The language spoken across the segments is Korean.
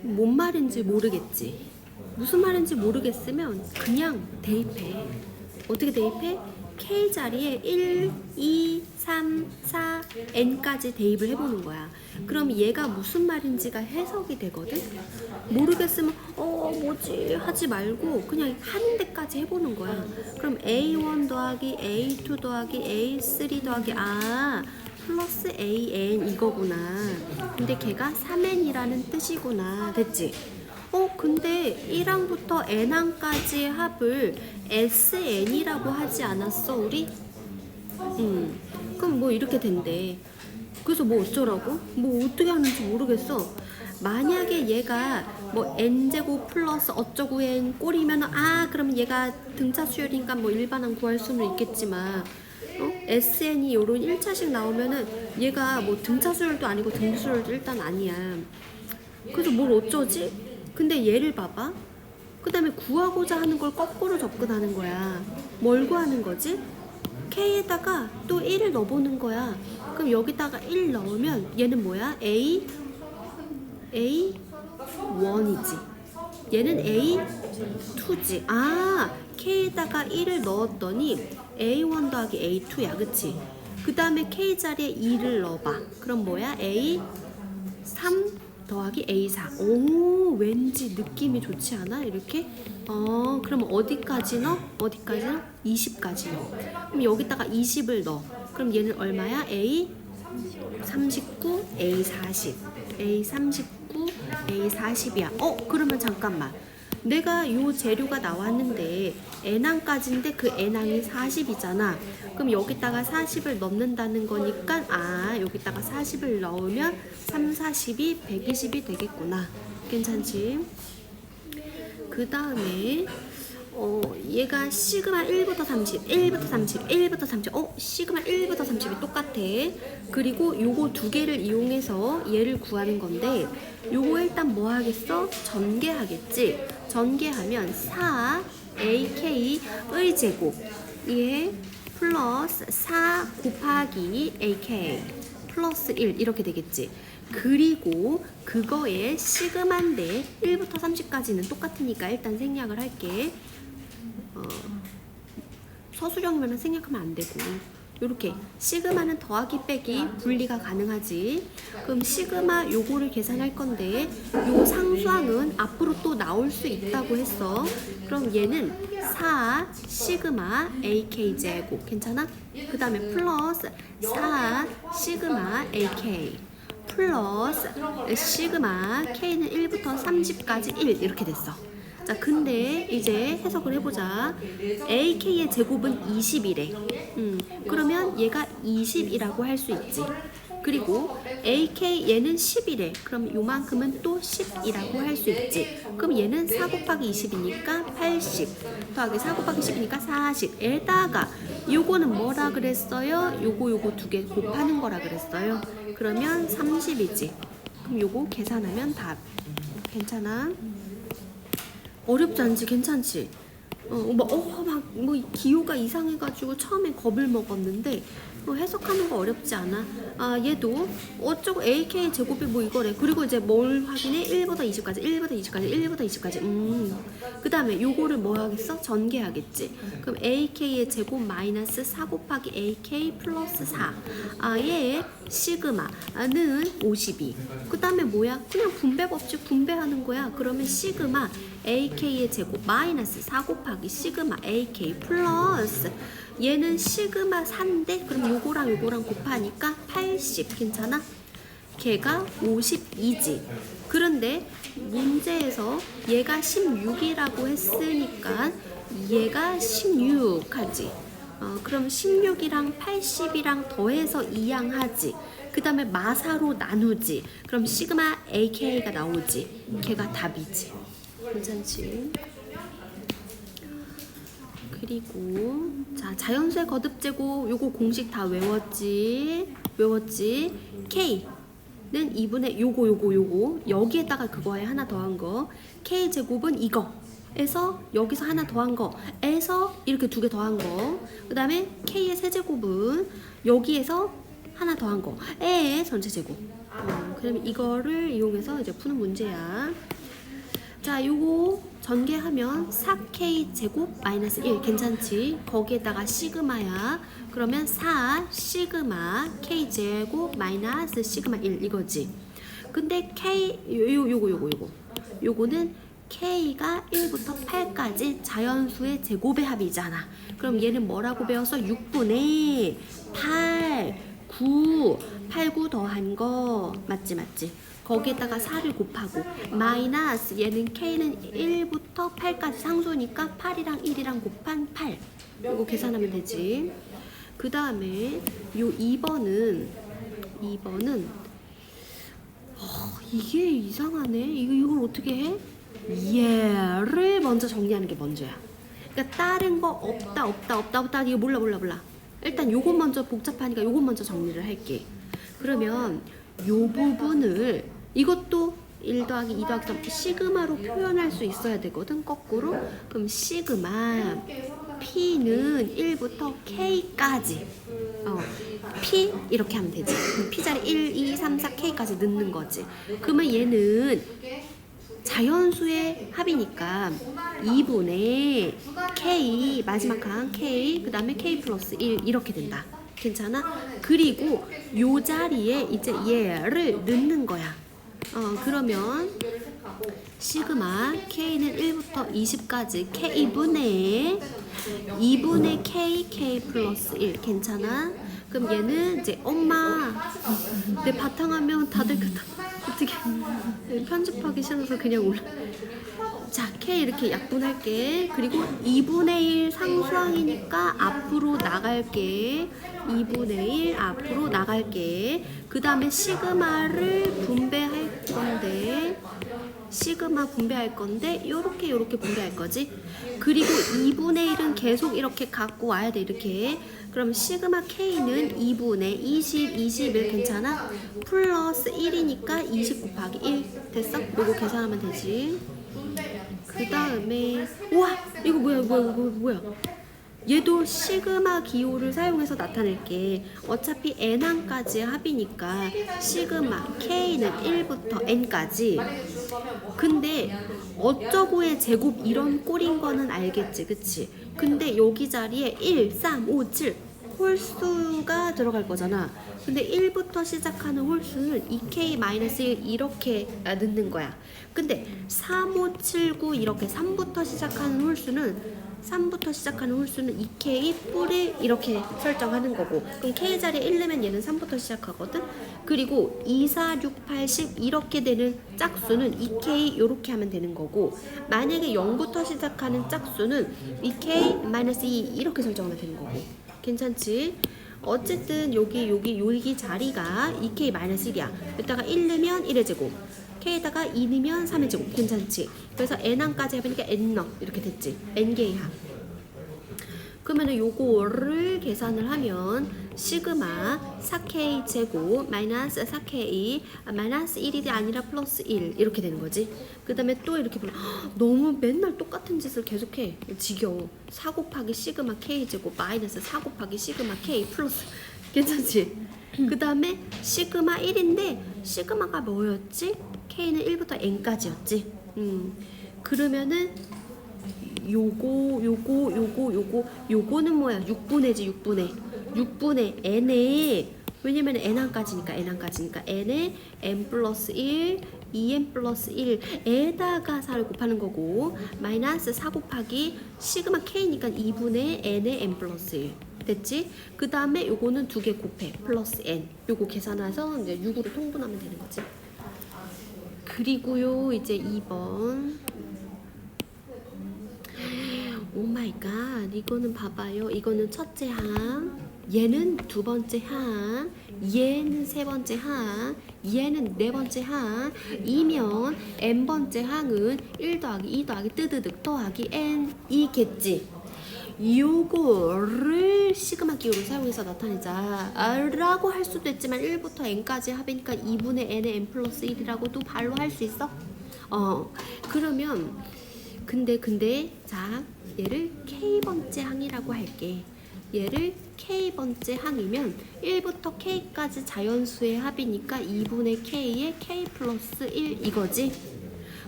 뭔 말인지 모르겠지. 무슨 말인지 모르겠으면 그냥 대입해. 어떻게 대입해? K 자리에 1, 2, 3, 4, N까지 대입을 해보는 거야. 그럼 얘가 무슨 말인지가 해석이 되거든? 모르겠으면 뭐지? 하지 말고 그냥 하는 데까지 해보는 거야. 그럼 A1 더하기 A2 더하기 A3 더하기 플러스 AN 이거구나. 근데 걔가 3N이라는 뜻이구나. 됐지? 근데 1항부터 N항까지의 합을 SN이라고 하지 않았어, 우리? 그럼 뭐 이렇게 된대. 그래서 뭐 어쩌라고? 뭐 어떻게 하는지 모르겠어. 만약에 얘가 뭐 N제곱 플러스 어쩌고 N 꼴이면 그러면 얘가 등차 수열이니까 뭐 일반항 구할 수는 있겠지만 SN이 요런 1차식 나오면은 얘가 뭐 등차 수열도 아니고 등수열도 일단 아니야. 그래서 뭘 어쩌지? 근데 얘를 봐봐. 그 다음에 구하고자 하는 걸 거꾸로 접근하는 거야. 뭘 구하는 거지? K에다가 또 1을 넣어보는 거야. 그럼 여기다가 1 넣으면 얘는 뭐야? A1이지. 얘는 A2지. K에다가 1을 넣었더니 A1 더하기 A2야. 그치? 그 다음에 K 자리에 2를 넣어봐. 그럼 뭐야? A3 더하기 A4. 오, 왠지 느낌이 좋지 않아? 이렇게? 그럼 어디까지 넣어? 20까지 넣어. 그럼 여기다가 20을 넣어. 그럼 얘는 얼마야? A39, A40. A39, A40이야. 그러면 잠깐만. 내가 요 재료가 나왔는데 N항까지인데 그 N항이 40이잖아. 그럼 여기다가 40을 넣는다는 거니까 여기다가 40을 넣으면 3, 40이 120이 되겠구나. 괜찮지? 그 다음에 얘가 시그마 1부터 30, 1부터 30, 1부터 30. 시그마 1부터 30이 똑같아. 그리고 요거 두 개를 이용해서 얘를 구하는 건데 요거 일단 뭐 하겠어? 전개하겠지? 전개하면 4AK의 제곱 얘 플러스 4 곱하기 AK 플러스 1 이렇게 되겠지? 그리고 그거의 시그마인데 1부터 30까지는 똑같으니까 일단 생략을 할게. 서술형이면 생략하면 안 되고 요렇게 시그마는 더하기 빼기 분리가 가능하지. 그럼 시그마 요거를 계산할 건데 요 상수항은 앞으로 또 나올 수 있다고 했어. 그럼 얘는 4 시그마 AK 제곱 괜찮아? 그 다음에 플러스 4 시그마 AK 플러스 시그마 K는 1부터 30까지 1 이렇게 됐어. 자, 근데 이제 해석을 해보자. AK의 제곱은 20이래. 그러면 얘가 20이라고 할 수 있지. 그리고 AK 얘는 10이래. 그럼 요만큼은 또 10이라고 할 수 있지. 그럼 얘는 4 곱하기 20이니까 80 더하기 4 곱하기 10이니까 40에다가 요거는 뭐라 그랬어요? 요거 두 개 곱하는 거라 그랬어요. 그러면 30이지. 그럼 요거 계산하면 답. 괜찮아? 어렵지 않지? 괜찮지? 기호가 이상해가지고 처음에 겁을 먹었는데 해석하는 거 어렵지 않아. 얘도 어쩌고 AK 제곱이 뭐 이거래. 그리고 이제 뭘 확인해? 1보다 20까지, 1보다 20까지, 1보다 20까지. 그 다음에 요거를 뭐 하겠어? 전개하겠지. 그럼 AK의 제곱 마이너스 4 곱하기 AK 플러스 4. 얘 시그마는 52. 그 다음에 뭐야? 그냥 분배 법칙 분배하는 거야. 그러면 시그마 AK의 제곱 마이너스 4 곱하기 시그마 AK 플러스 얘는 시그마 4인데 그럼 요거랑 곱하니까 80 괜찮아? 걔가 52지. 그런데 문제에서 얘가 16이라고 했으니까 얘가 16 하지. 그럼 16이랑 80이랑 더해서 2양 하지. 그 다음에 마사로 나누지. 그럼 시그마 AK가 나오지. 걔가 답이지. 괜찮지? 그리고 자, 자연수의 거듭제곱 요거 공식 다 외웠지? K는 2분의 요거 여기에다가 그거에 하나 더한 거 K 제곱은 이거 에서 여기서 하나 더한 거에서 이렇게 두 개 더한 거 그 다음에 K의 세제곱은 여기에서 하나 더한 거에 전체 제곱 그럼 이거를 이용해서 이제 푸는 문제야. 자, 요거 전개하면 4k 제곱 마이너스 1 괜찮지? 거기에다가 시그마야. 그러면 4 시그마 k 제곱 마이너스 시그마 1 이거지. 근데 k 요거는 k가 1부터 8까지 자연수의 제곱의 합이잖아. 그럼 얘는 뭐라고 배웠어? 6분의 8, 9, 8, 9 더한 거 맞지? 거기에다가 4를 곱하고 마이너스 얘는 k는 1부터 8까지 상수니까 8이랑 1이랑 곱한 8 이거 계산하면 되지. 그 다음에 요 2번은 이게 이상하네. 이걸 어떻게 해? 얘를 먼저 정리하는 게 먼저야. 그러니까 다른 거 없다 이거 몰라. 일단 요것 먼저 복잡하니까 요것 먼저 정리를 할게. 그러면 요 부분을 이것도 1 더하기 2 더하기 3 시그마로 표현할 수 있어야 되거든. 거꾸로. 그럼 시그마 P는 1부터 K까지 P 이렇게 하면 되지. P자리 1, 2, 3, 4, K까지 넣는 거지. 그러면 얘는 자연수의 합이니까 2분의 K 마지막 항 K 그 다음에 K 플러스 1 이렇게 된다. 괜찮아? 그리고 요 자리에 이제 얘를 넣는 거야. 그러면 시그마 K는 1부터 20까지 K분의 2분의 K 플러스 1 괜찮아? 그럼 얘는 이제 엄마 내 바탕화면 다들 어떻게 편집하기 싫어서 그냥 올라. 자, K 이렇게 약분할게. 그리고 2분의 1 상수항이니까 앞으로 나갈게. 2분의 1 앞으로 나갈게. 그 다음에 시그마를 분배할 건데 요렇게 분배할 거지. 그리고 2분의 1은 계속 이렇게 갖고 와야 돼. 이렇게. 그럼 시그마 K는 2분의 21 괜찮아? 플러스 1이니까 20 곱하기 1 됐어? 요거 계산하면 되지. 그 다음에 우와 이거 뭐야 얘도 시그마 기호를 사용해서 나타낼게. 어차피 n항까지 합이니까 시그마 K는 1부터 n까지. 근데 어쩌고의 제곱 이런 꼴인 거는 알겠지 그치? 근데 여기 자리에 1, 3, 5, 7 홀수가 들어갈 거잖아. 근데 1부터 시작하는 홀수는 2k-1 이렇게 넣는 거야. 근데 3, 5, 7, 9 이렇게 3부터 시작하는 홀수는 2k 뿌리 이렇게 설정하는 거고. 그럼 k 자리에 1 넣으면 얘는 3부터 시작하거든. 그리고 2, 4, 6, 8, 10 이렇게 되는 짝수는 2k 이렇게 하면 되는 거고. 만약에 0부터 시작하는 짝수는 2k-2 이렇게 설정하면 되는 거고. 괜찮지? 어쨌든 여기 자리가 2k-1이야. 여기다가 1 넣으면 1의 제곱, k에다가 2 넣으면 3의 제곱. 괜찮지? 그래서 n항까지 해보니까 n너 이렇게 됐지. n개의 합. 그러면 요거를 계산을 하면 시그마 4k 제곱 마이너스 4k 마이너스 1이 아니라 플러스 1 이렇게 되는 거지. 그 다음에 또 이렇게 보면 너무 맨날 똑같은 짓을 계속해. 지겨워. 4 곱하기 시그마 k 제곱 마이너스 4 곱하기 시그마 k 플러스. 괜찮지? 그 다음에 시그마 1인데 시그마가 뭐였지? k는 1부터 n까지였지. 그러면은 요거는 뭐야? 6분의 n에 왜냐면 n항까지니까 n에 n 플러스 1 2n 플러스 1에다가 4를 곱하는 거고 마이너스 4 곱하기 시그마 k니까 2분의 n에 n 플러스 1 됐지? 그 다음에 요거는 2개 곱해 플러스 n 요거 계산해서 이제 6으로 통분하면 되는 거지. 그리고요 이제 2번 오 마이 갓 이거는 봐봐요. 이거는 첫째 항, 얘는 두 번째 항, 얘는 세 번째 항, 얘는 네 번째 항 이면 n번째 항은 1 더하기 2 더하기 뜨드득 더하기 n이겠지. 요거를 시그마 기호를 사용해서 나타내자 라고 할 수도 있지만 1부터 n까지 합이니까 2분의 n의 n 플러스 1이라고도 발로 할 수 있어. 그러면 근데 자 얘를 k번째 항이라고 할게. 얘를 k번째 항이면 1부터 k까지 자연수의 합이니까 2분의 k에 k 플러스 1 이거지.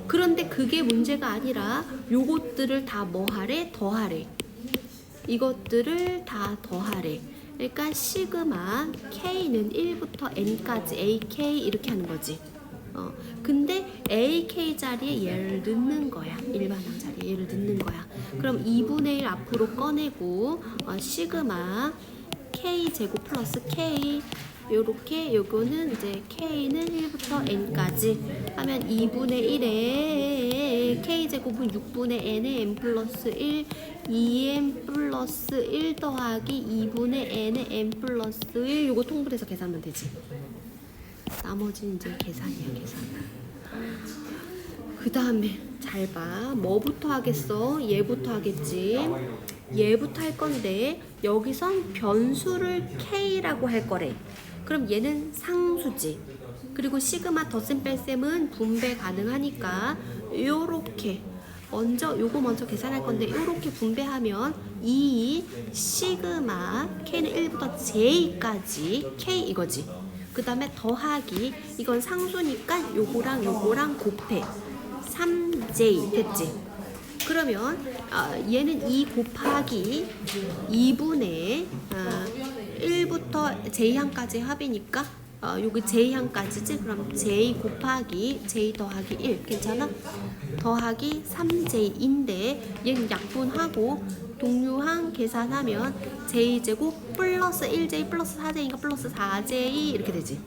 그런데 그게 문제가 아니라 요것들을 다 뭐 하래? 더하래. 이것들을 다 더하래. 그러니까 시그마 k는 1부터 n까지 ak 이렇게 하는 거지. 근데 AK 자리에 얘를 넣는 거야. 일반항 자리에 얘를 넣는 거야. 그럼 2분의 1 앞으로 꺼내고 시그마 K 제곱 플러스 K 요렇게 요거는 이제 K는 1부터 N까지 하면 2분의 1에 K 제곱은 6분의 N에 N 플러스 1 2N 플러스 1 더하기 2분의 N에 N 플러스 1 요거 통분해서 계산하면 되지. 나머지는 이제 계산이야, 계산. 그 다음에 잘 봐. 뭐부터 하겠어? 얘부터 하겠지. 얘부터 할 건데 여기선 변수를 K라고 할 거래. 그럼 얘는 상수지. 그리고 시그마 덧셈 뺄셈은 분배 가능하니까 요렇게 요거 먼저 계산할 건데 요렇게 분배하면 이 시그마 K는 1부터 J까지 K 이거지. 그 다음에 더하기 이건 상수니까 요거랑 요거랑 곱해 3j 됐지. 그러면 얘는 2 곱하기 2분의 1부터 j항까지 합이니까 여기 j항까지지. 그럼 j 곱하기 j 더하기 1 괜찮아? 더하기 3j인데 얘는 약분하고 동류항 계산하면 j제곱 플러스 1j 플러스 4j니까 플러스 4j 이렇게 되지.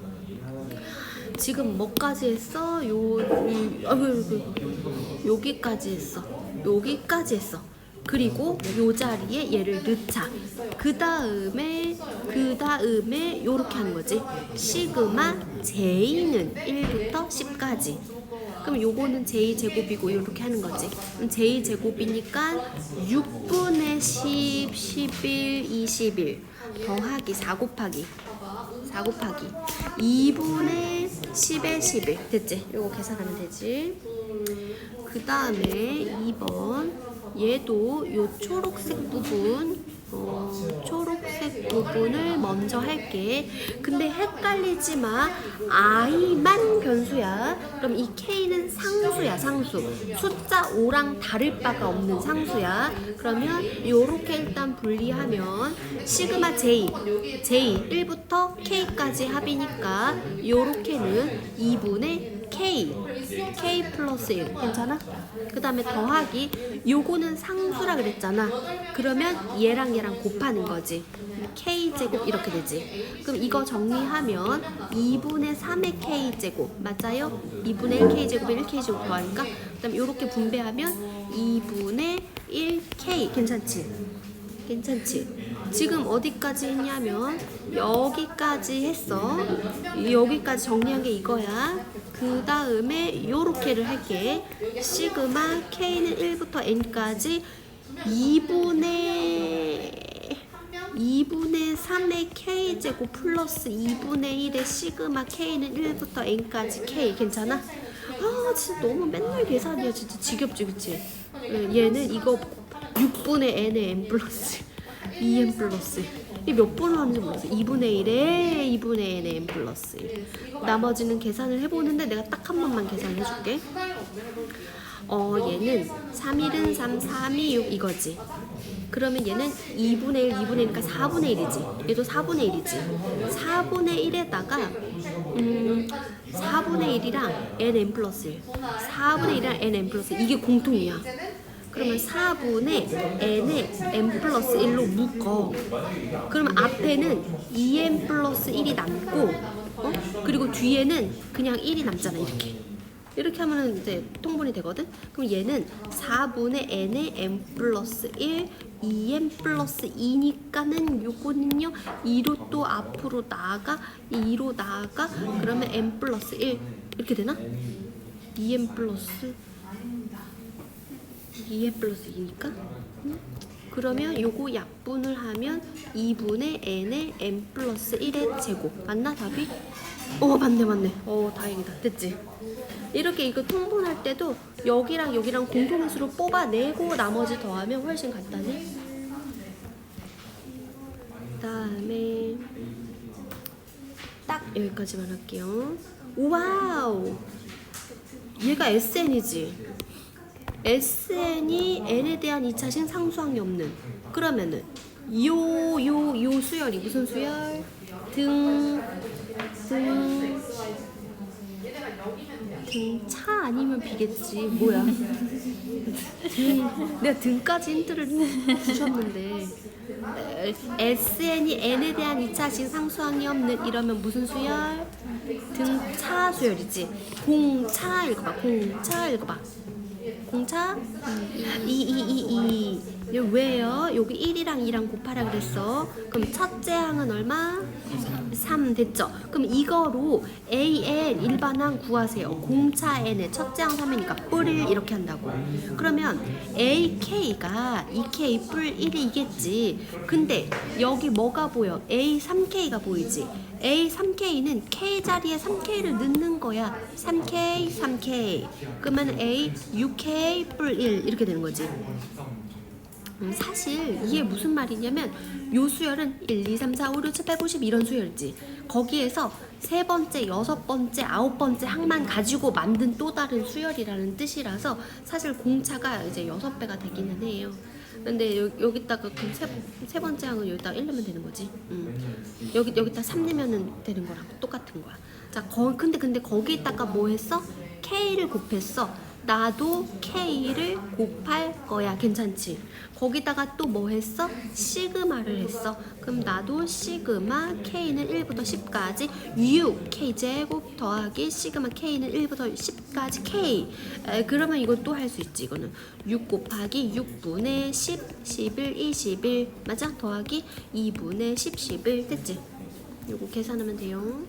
지금 뭐까지 했어? 여기까지 했어. 여기까지 했어. 그리고 요 자리에 얘를 넣자. 그 다음에 요렇게 하는 거지. 시그마 j는 1부터 10까지. 그럼 요거는 j제곱이고 이렇게 하는 거지. 그럼 j제곱이니까 6분의 10, 11, 21 더하기 4 곱하기 2분의 10에 11 됐지? 요거 계산하면 되지. 그 다음에 2번 얘도 요 초록색 부분을 먼저 할게. 근데 헷갈리지 마. i만 변수야. 그럼 이 k는 상수야, 상수. 숫자 5랑 다를 바가 없는 상수야. 그러면 요렇게 일단 분리하면 시그마 j 1부터 k까지 합이니까 요렇게는 2분의 k 플러스 1 괜찮아? 그 다음에 더하기 요거는 상수라 그랬잖아. 그러면 얘랑 곱하는 거지. k제곱 이렇게 되지. 그럼 이거 정리하면 2분의 3의 k제곱 맞아요? 2분의 1k제곱에 1k제곱 더하니까 그 다음에 요렇게 분배하면 2분의 1k 괜찮지? 지금 어디까지 했냐면 여기까지 했어. 여기까지 정리한 게 이거야. 그 다음에 요렇게를 할게. 시그마 K는 1부터 N까지 2분의 3의 K제곱 플러스 2분의 1의 시그마 K는 1부터 N까지 K 괜찮아? 진짜 너무 맨날 계산이야. 진짜 지겹지 그치? 얘는 이거 6분의 N의 N 플러스 2N 플러스 이게 몇 번을 하는지 모르겠어. 2분의 1에 2분의 N의 N 플러스 1 나머지는 계산을 해보는데 내가 딱 한 번만 계산해줄게. 얘는 3일은 3, 3이 6 이거지. 그러면 얘는 2분의 1, 2분의 1이니까 4분의 1이지. 얘도 4분의 1이지. 4분의 1에다가 4분의 1이랑 nn 플러스 1 4분의 1이랑 nn 플러스 1 이게 공통이야. 그러면 4분의 n에 n 플러스 1로 묶어. 그러면 앞에는 2n 플러스 1이 남고 그리고 뒤에는 그냥 1이 남잖아. 이렇게 하면 이제 통분이 되거든. 그럼 얘는 4분의 n에 n 플러스 1 2n 플러스 2니까는 요거는요 2로 또 앞으로 나아가 2로 나아가 그러면 n 플러스 1 이렇게 되나? 2n 플러스 2니까 그러면 요거 약분을 하면 2분의 n에 n 플러스 1의 제곱 맞나 답이? 맞네. 다행이다. 됐지? 이렇게 이거 통분할 때도 여기랑 공통인수로 뽑아내고 나머지 더하면 훨씬 간단해. 여기까지만 할게요. 와우! 얘가 SN이지. SN이 N에 대한 2차식 상수항이 없는. 그러면은 요 수열이 무슨 수열? 등차 아니면 비겠지. 뭐야? 내가 등까지 힌트를 주셨는데 SN이 N에 대한 2차식 상수항이 없는 이러면 무슨 수열? 등차 수열이지. 공차 읽어봐. 공차 읽어봐. 공차? 왜요? 여기 1이랑 2랑 곱하라 그랬어. 그럼 첫째 항은 얼마? 3 됐죠? 그럼 이거로 AN 일반항 구하세요. 공차 N의 첫째 항 3이니까 뿔 1 이렇게 한다고. 그러면 AK가 2K 뿔 1이겠지. 근데 여기 뭐가 보여? A3K가 보이지? A3K는 K 자리에 3K를 넣는 거야. 3K, 3K. 그러면 A, 6K 뿔 1 이렇게 되는 거지. 사실 이게 무슨 말이냐면 요 수열은 1, 2, 3, 4, 5, 6, 7, 8, 90 이런 수열이지. 거기에서 세 번째, 여섯 번째, 아홉 번째 항만 가지고 만든 또 다른 수열이라는 뜻이라서 사실 공차가 이제 6배가 되기는 해요. 근데 여기다가 그 세 번째 항은 여기다가 1 넣으면 되는 거지. 여기다 3 넣으면 되는 거랑 똑같은 거야. 자, 근데 거기다가 뭐 했어? K를 곱했어. 나도 K를 곱할 거야. 괜찮지? 거기다가 또 뭐 했어? 시그마를 했어. 그럼 나도 시그마 K는 1부터 10까지 6 K제곱 더하기 시그마 K는 1부터 10까지 K. 그러면 이거 또 할 수 있지. 이거는 6 곱하기 6분의 10, 11, 21 맞아? 더하기 2분의 10, 11 됐지? 이거 계산하면 돼요.